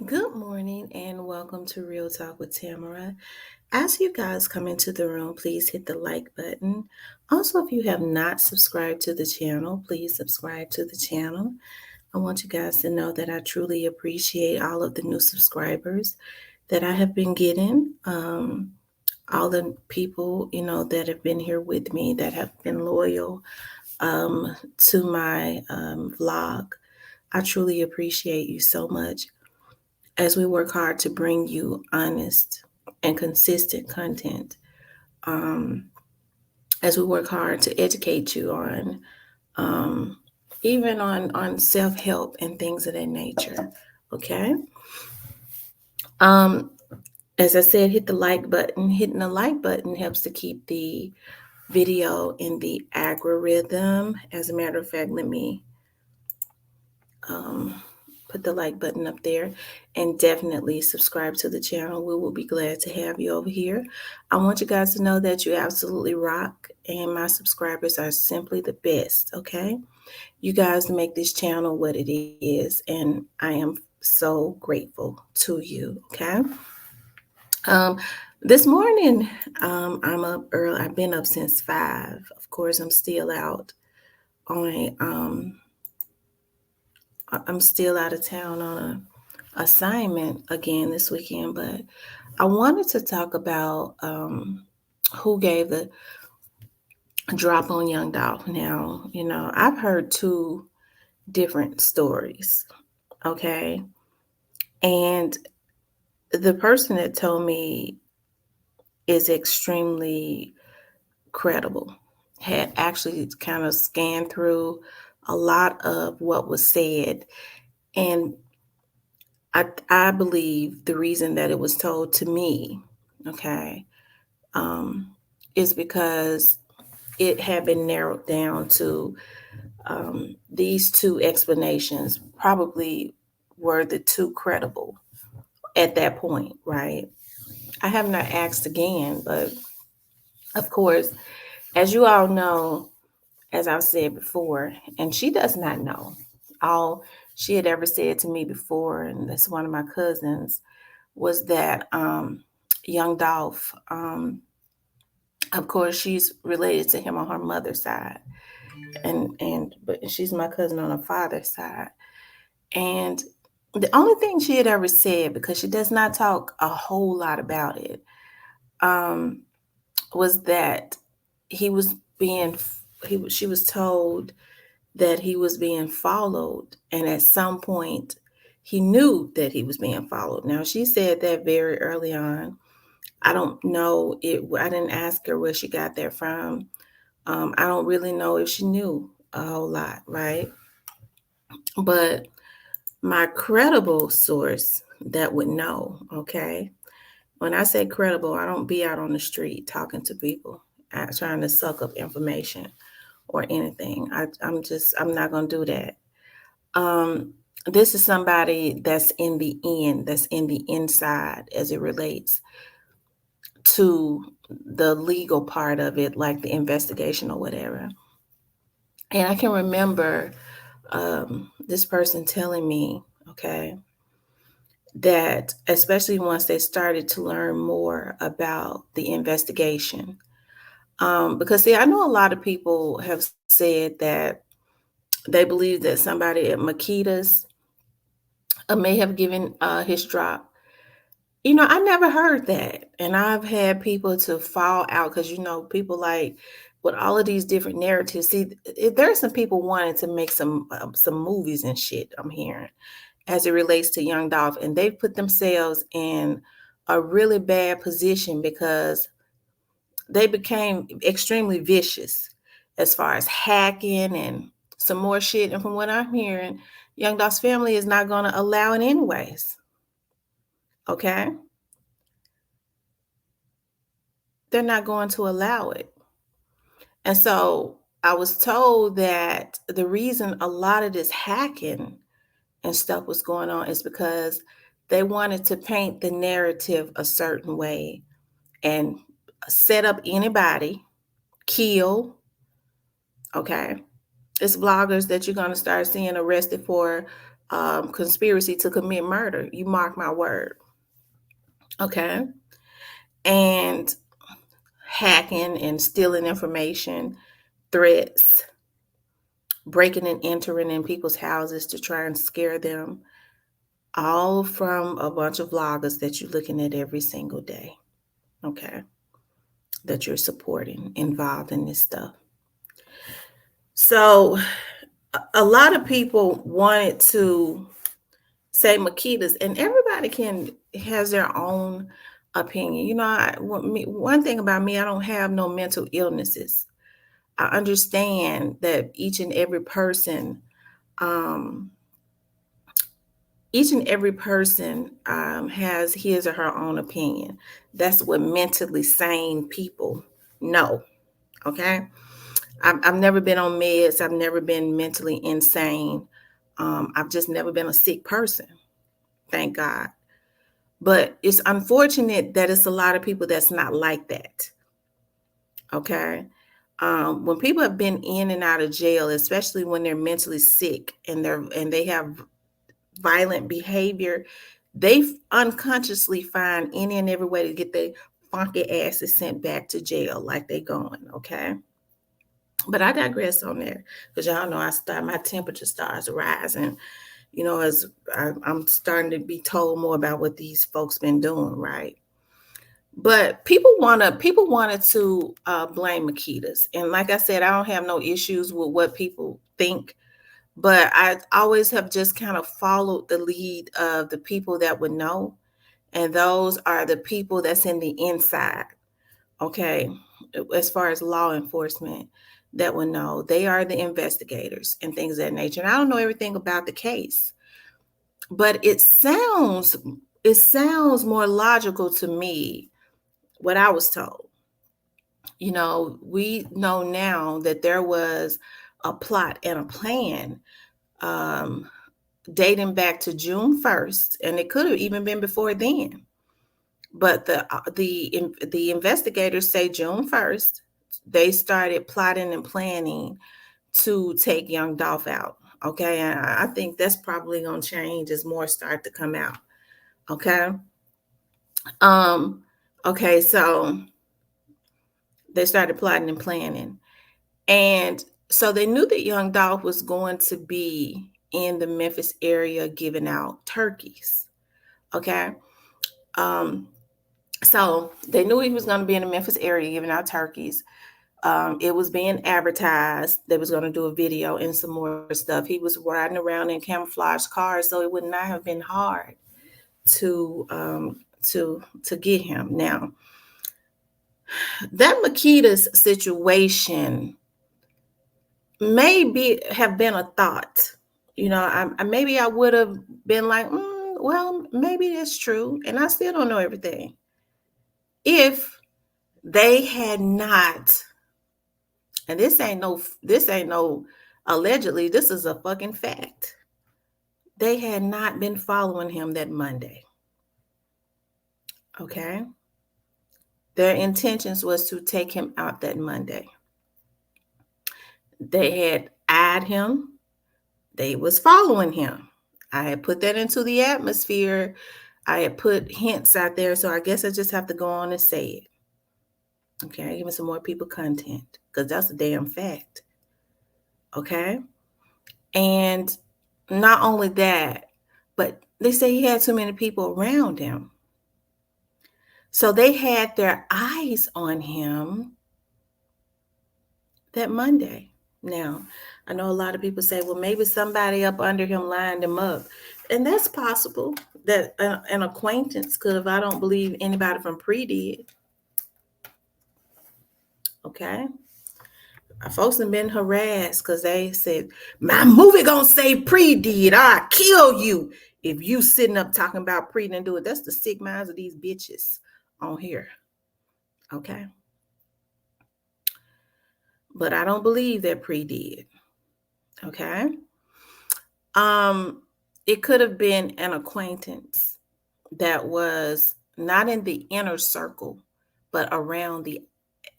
Good morning and welcome to Real Talk with Tamara. As you guys come into the room, please hit the like button. Also, if you have not subscribed to the channel, please subscribe to the channel. I want you guys to know that I truly appreciate all of the new subscribers that I have been getting. All the people, that have been here with me, that have been loyal to my vlog. I truly appreciate you so much as we work hard to bring you honest and consistent content, um, as we work hard to educate you on um, even on self-help and things of that nature. Okay. um, as I said, hit the like button. Hitting the like button helps to keep the video in the algorithm. As a matter of fact, let me um, put the like button up there, and definitely subscribe to the channel. We will be glad to have you over here. I want you guys to know that you absolutely rock, and my subscribers are simply the best. Okay, you guys make this channel what it is, and I am so grateful to you. Okay. um this morning, I'm up early. I've been up since 5. Of course, on I'm still out of town on a assignment again this weekend, but I wanted to talk about who gave the drop on young Dolph. Now, I've heard two different stories, okay? And the person that told me is extremely credible, had actually kind of scanned through a lot of what was said. And I believe the reason that it was told to me, okay, um, is because it had been narrowed down to these two explanations probably were the two credible at that point, right? I have not asked again, but of course, as you all know, as I've said before, and she does not know, all she had ever said to me before, and that's one of my cousins, was that young Dolph, of course, she's related to him on her mother's side, and but she's my cousin on her father's side. And the only thing she had ever said, because she does not talk a whole lot about it, um, was that he was being she was told that he was being followed, and at some point he knew that he was being followed. Now, she said that very early on. I don't know it. I didn't ask her where she got that from. I don't really know if she knew a whole lot, right? But my credible source that would know, okay? When I say credible, I don't be out on the street talking to people, trying to suck up information or anything. I'm not going to do that. This is somebody that's in the end, that's in the inside as it relates to the legal part of it, like the investigation or whatever. And I can remember this person telling me, okay, that especially once they started to learn more about the investigation. Because, see, I know a lot of people have said that they believe that somebody at Makita's may have given his drop. I never heard that. And I've had people to fall out because, people like with all of these different narratives. See, there's some people wanting to make some movies and shit, I'm hearing, as it relates to young Dolph. And they've put themselves in a really bad position because they became extremely vicious as far as hacking and some more shit. And from what I'm hearing, young Dolph's family is not going to allow it anyways. Okay? They're not going to allow it. And so I was told that the reason a lot of this hacking and stuff was going on is because they wanted to paint the narrative a certain way and set up anybody, kill, okay? It's vloggers that you're going to start seeing arrested for conspiracy to commit murder. You mark my word. Okay. And hacking and stealing information, threats, breaking and entering in people's houses to try and scare them, all from a bunch of vloggers that you're looking at every single day. Okay. That you're supporting, involved in this stuff. So a lot of people wanted to say Makitas, and everybody has their own opinion. You know, one thing about me, I don't have no mental illnesses. I understand that um, each and every person has his or her own opinion. That's what mentally sane people know. Okay. I've never been on meds. I've never been mentally insane. I've just never been a sick person. Thank God. But it's unfortunate that it's a lot of people that's not like that. Okay. When people have been in and out of jail, especially when they're mentally sick and they have violent behavior, they unconsciously find any and every way to get their funky asses sent back to jail like they going. Okay. But I digress on there because y'all know my temperature starts rising. You know, as I'm starting to be told more about what these folks been doing, right? But people wanted to blame Makitas, and like I said, I don't have no issues with what people think, but I always have just kind of followed the lead of the people that would know, and those are the people that's in the inside. Okay, as far as law enforcement that would know, they are the investigators and things of that nature. And I don't know everything about the case, but it sounds more logical to me what I was told. You know, we know now that there was a plot and a plan um, dating back to June 1st, and it could have even been before then. But the investigators say June 1st, they started plotting and planning to take young Dolph out. Okay, and I think that's probably gonna change as more start to come out. Okay. Um, okay, so they started plotting and planning. And so they knew that young Dolph was going to be in the Memphis area giving out turkeys. Okay. Um, so they knew he was going to be in the Memphis area giving out turkeys. It was being advertised. They was going to do a video and some more stuff. He was riding around in camouflage cars, so it would not have been hard to get him. Now, that Makita's situation maybe have been a thought. You know, maybe I would have been like, well, maybe that's true, and I still don't know everything. If they had not, and this ain't no allegedly, this is a fucking fact. They had not been following him that Monday. Okay. Their intentions was to take him out that Monday. They had eyed him. They was following him. I had put that into the atmosphere. I had put hints out there. So I guess I just have to go on and say it. Okay. Giving some more people content because that's a damn fact. Okay. And not only that, but they say he had too many people around him. So they had their eyes on him that Monday. Now, I know a lot of people say, well, maybe somebody up under him lined him up. And that's possible that an acquaintance could have. I don't believe anybody from Pre did. Okay. Folks have been harassed because they said, my movie gonna say Pre did. I'll kill you if you sitting up talking about Pre and do it. That's the sick minds of these bitches on here. Okay. But I don't believe that Pre did. Okay. It could have been an acquaintance that was not in the inner circle, but around the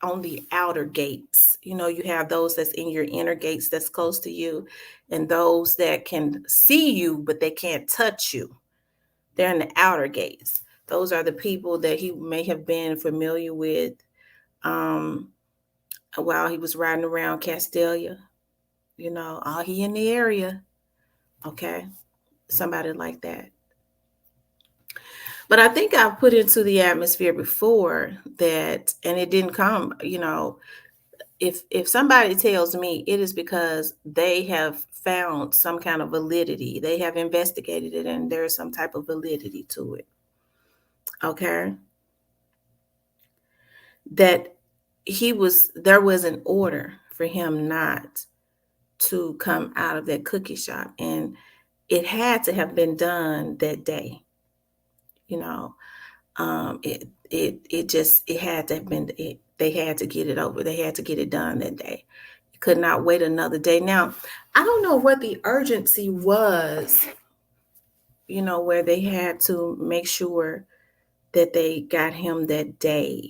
on the outer gates. You have those that's in your inner gates that's close to you, and those that can see you, but they can't touch you. They're in the outer gates. Those are the people that he may have been familiar with um, while he was riding around Castelia. All he in the area. Okay. Somebody like that. But I think I've put into the atmosphere before that, and it didn't come, if somebody tells me, it is because they have found some kind of validity. They have investigated it and there's some type of validity to it. Okay. That there was an order for him not to come out of that cookie shop. And it had to have been done that day. You know, it had to have been, they had to get it over. They had to get it done that day. Could not wait another day. Now, I don't know what the urgency was, where they had to make sure that they got him that day.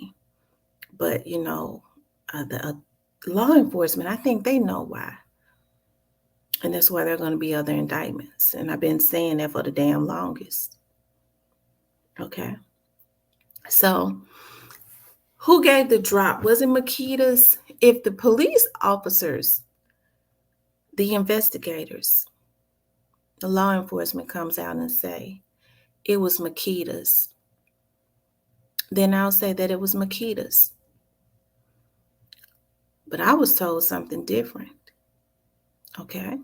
But, the law enforcement, I think they know why. And that's why there are going to be other indictments. And I've been saying that for the damn longest. Okay. So, who gave the drop? Was it Makita's? If the police officers, the investigators, the law enforcement comes out and say it was Makita's, then I'll say that it was Makita's. But I was told something different. Okay.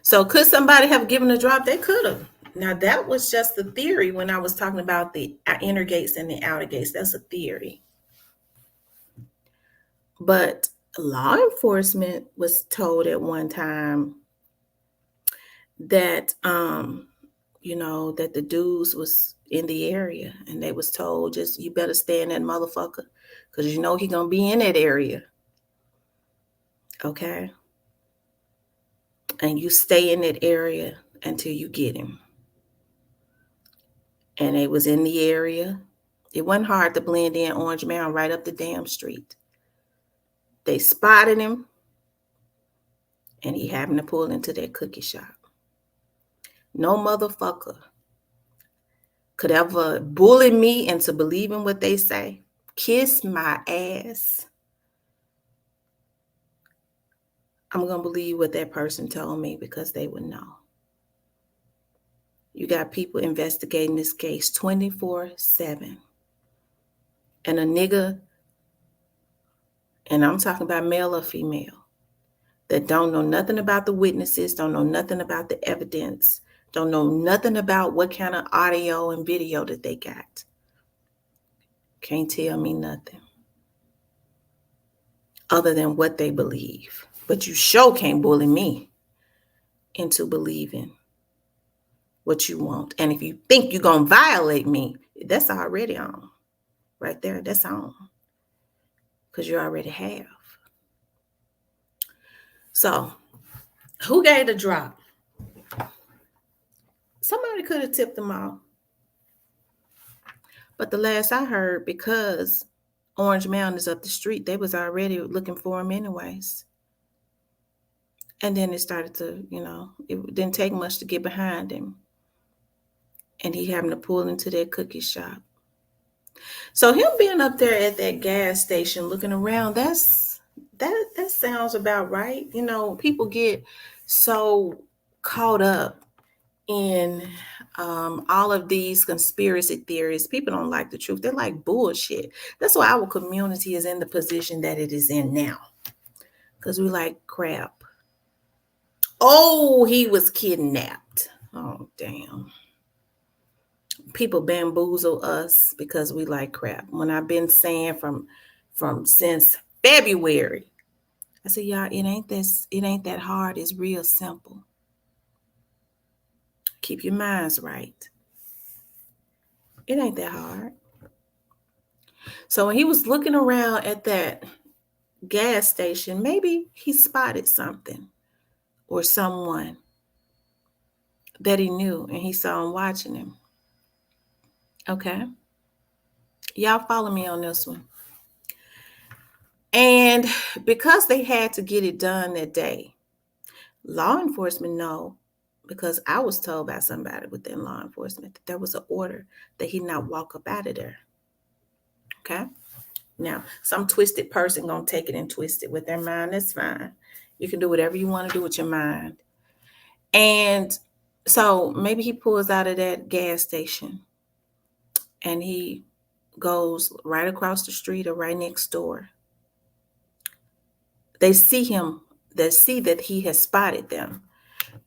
So could somebody have given a drop? They could have. Now that was just the theory when I was talking about the inner gates and the outer gates. That's a theory. But law enforcement was told at one time that that the dudes was in the area, and they was told, just you better stay in that motherfucker because he gonna be in that area. Okay. And you stay in that area until you get him. And they was in the area. It wasn't hard to blend in Orange Mound right up the damn street. They spotted him, and he happened to pull into that cookie shop. No motherfucker could ever bully me into believing what they say. Kiss my ass. I'm going to believe what that person told me because they would know. You got people investigating this case 24/7. And a nigga, and I'm talking about male or female, that don't know nothing about the witnesses, don't know nothing about the evidence, don't know nothing about what kind of audio and video that they got. Can't tell me nothing other than what they believe. But you sure can't bully me into believing what you want. And if you think you're going to violate me, that's already on. Right there, that's on. Because you already have. So, who gave the drop? Somebody could have tipped them off. But the last I heard, because Orange Mountain is up the street, they was already looking for him anyways. And then it started to, it didn't take much to get behind him. And he happened to pull into that cookie shop. So him being up there at that gas station looking around, that sounds about right. People get so caught up in all of these conspiracy theories. People don't like the truth. They like bullshit. That's why our community is in the position that it is in now. Because we like crap. Oh, he was kidnapped. Oh, damn. People bamboozle us because we like crap. When I've been saying from since February, I said, y'all, it ain't that hard. It's real simple. Keep your minds right. It ain't that hard. So when he was looking around at that gas station, maybe he spotted something or someone that he knew, and he saw him watching him. Okay. Y'all follow me on this one. And because they had to get it done that day, law enforcement know, because I was told by somebody within law enforcement that there was an order that he not walk up out of there. Okay. Now, some twisted person gonna take it and twist it with their mind. That's fine. You can do whatever you want to do with your mind. And so maybe he pulls out of that gas station and he goes right across the street or right next door. They see him, they see that he has spotted them.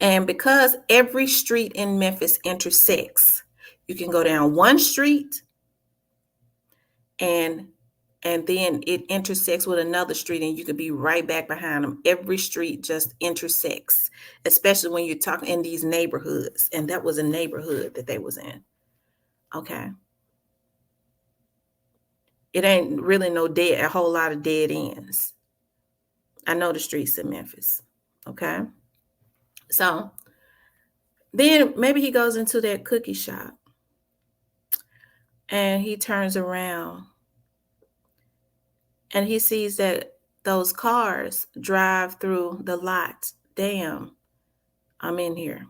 And because every street in Memphis intersects, you can go down one street and then it intersects with another street and you could be right back behind them. Every street just intersects, especially when you're talking in these neighborhoods. And that was a neighborhood that they was in. Okay. It ain't really a whole lot of dead ends. I know the streets in Memphis. Okay. So then maybe he goes into that cookie shop and he turns around and he sees that those cars drive through the lot. Damn, I'm in here.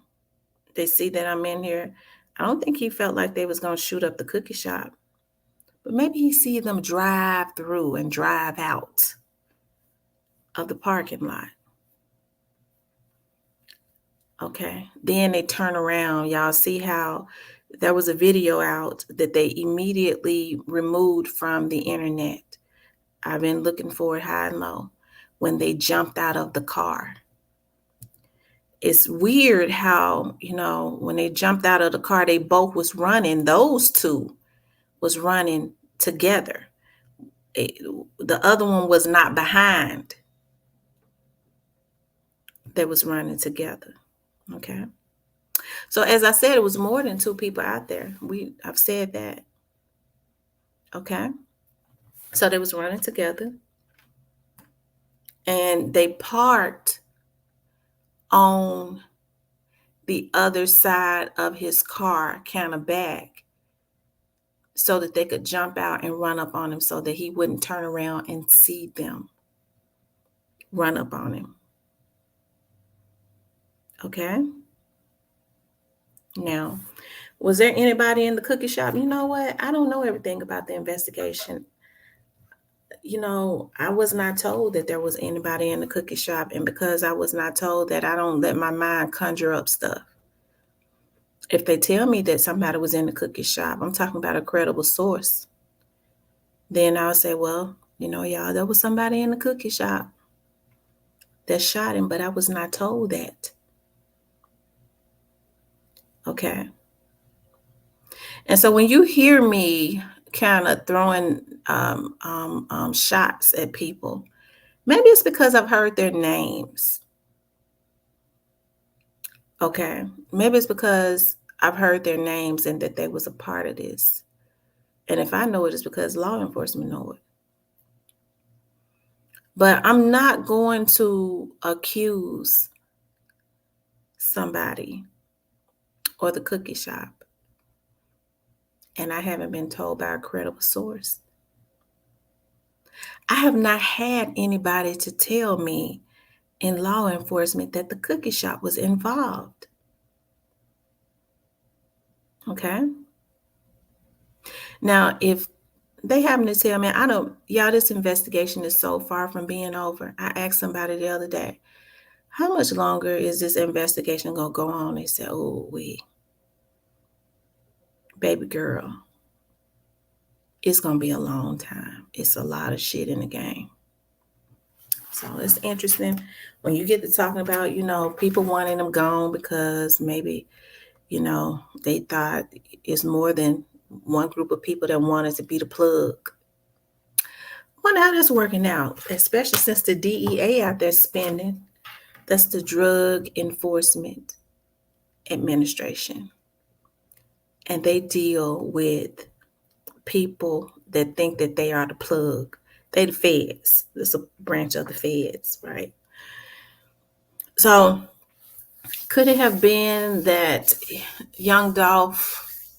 They see that I'm in here. I don't think he felt like they was going to shoot up the cookie shop. But maybe he see them drive through and drive out of the parking lot. Okay. Then they turn around. Y'all see how there was a video out that they immediately removed from the internet. I've been looking for it high and low when they jumped out of the car. It's weird how, when they jumped out of the car, they both was running. Those two was running together. The other one was not behind. They was running together. Okay. So as I said, it was more than two people out there. I've said that. Okay. So they was running together and they parked on the other side of his car, kind of back, so that they could jump out and run up on him so that he wouldn't turn around and see them run up on him. Okay. Now, was there anybody in the cookie shop? You know what? I don't know everything about the investigation. I was not told that there was anybody in the cookie shop. And because I was not told that, I don't let my mind conjure up stuff. If they tell me that somebody was in the cookie shop, I'm talking about a credible source, then I'll say, well, y'all, there was somebody in the cookie shop that shot him, but I was not told that. Okay. And so when you hear me kind of throwing shots at people, maybe it's because I've heard their names. Okay. Maybe it's because I've heard their names and that they was a part of this. And if I know it, it's because law enforcement know it. But I'm not going to accuse somebody or the cookie shop, and I haven't been told by a credible source. I have not had anybody to tell me in law enforcement that the cookie shop was involved. Okay? Now, if they happen to tell me, this investigation is so far from being over. I asked somebody the other day, how much longer is this investigation going to go on? They said, baby girl, it's going to be a long time. It's a lot of shit in the game. So it's interesting when you get to talking about, people wanting them gone because maybe, they thought it's more than one group of people that wanted to be the plug. Well, now that's working out, especially since the DEA out there spending. That's the Drug Enforcement Administration. And they deal with people that think that they are the plug. They the feds. It's a branch of the feds, right? So could it have been that young Dolph,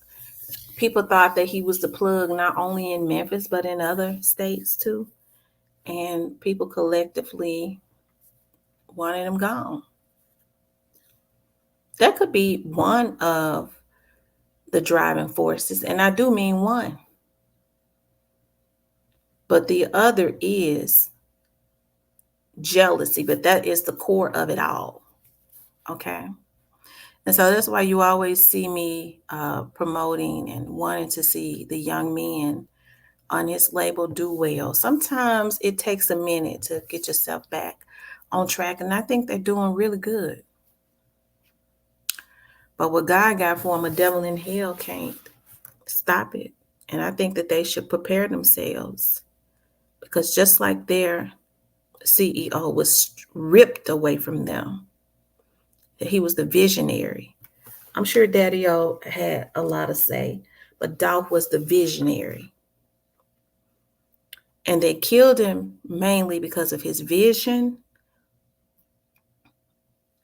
people thought that he was the plug not only in Memphis, but in other states too? and people collectively wanted him gone. That could be one of the driving forces, and I do mean one. But the other is jealousy, but that is the core of it all. Okay. And so that's why you always see me promoting and wanting to see the young men on his label do well. Sometimes it takes a minute to get yourself back on track, and I think they're doing really good. But what God got for them, a devil in hell can't stop it. And I think that they should prepare themselves because just like their CEO was ripped away from them, he was the visionary. I'm sure Daddy O had a lot to say, but Dolph was the visionary. And they killed him mainly because of his vision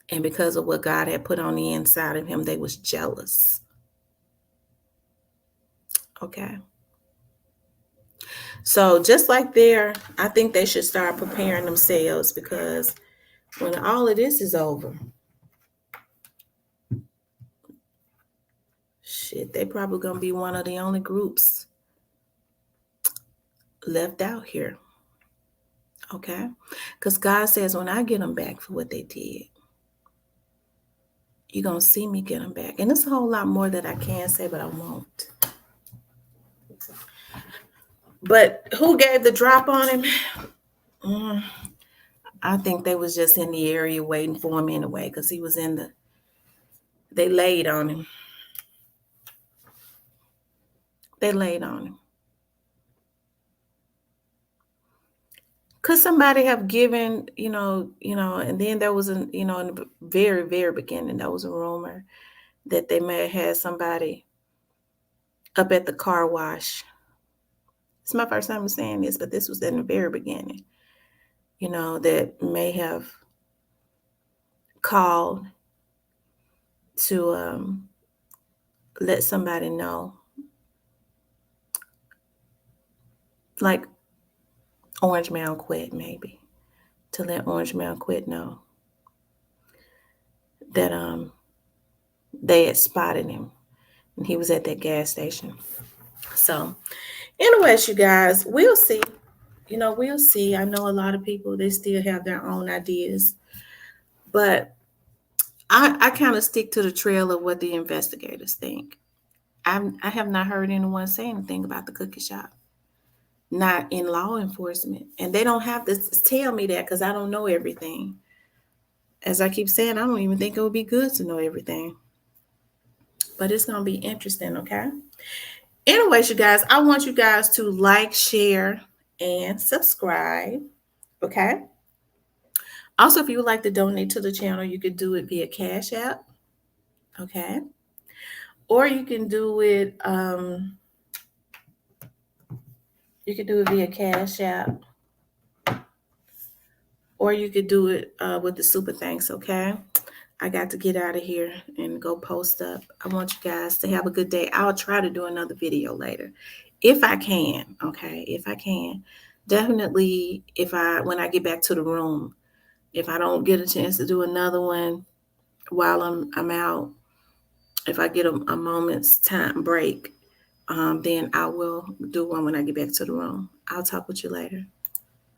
and because of what God had put on the inside of him. They was jealous. Okay. So just like there, I think they should start preparing themselves because when all of this is over, shit, they probably gonna be one of the only groups left out here. Okay. Because God says when I get them back for what they did, you're gonna see me get them back. And there's a whole lot more that I can say, but I won't. But who gave the drop on him? I think they was just in the area waiting for him anyway, because he was in the. They laid on him. They laid on him. Could somebody have given, and then there was in the very, very beginning, there was a rumor that they may have had somebody up at the car wash. It's my first time saying this, but this was in the very beginning, that may have called to let somebody know, like Orange Man Quit, maybe, to let Orange Man Quit know that they had spotted him and he was at that gas station. So, anyways, you guys, we'll see. We'll see. I know a lot of people, they still have their own ideas, but I kind of stick to the trail of what the investigators think. I have not heard anyone say anything about the cookie shop, not in law enforcement. And they don't have to tell me that because I don't know everything. As I keep saying, I don't even think it would be good to know everything. But it's going to be interesting, okay? Anyways, you guys, I want you guys to like, share, and subscribe, okay? Also, if you would like to donate to the channel, you could do it via Cash App, okay? Or you can do it via Cash App, or you could do it with the super thanks, okay? I got to get out of here and go post up. I want you guys to have a good day. I'll try to do another video later if I can, okay? If I can. Definitely when I get back to the room, if I don't get a chance to do another one while I'm out, if I get a moment's time break, then I will do one when I get back to the room. I'll talk with you later.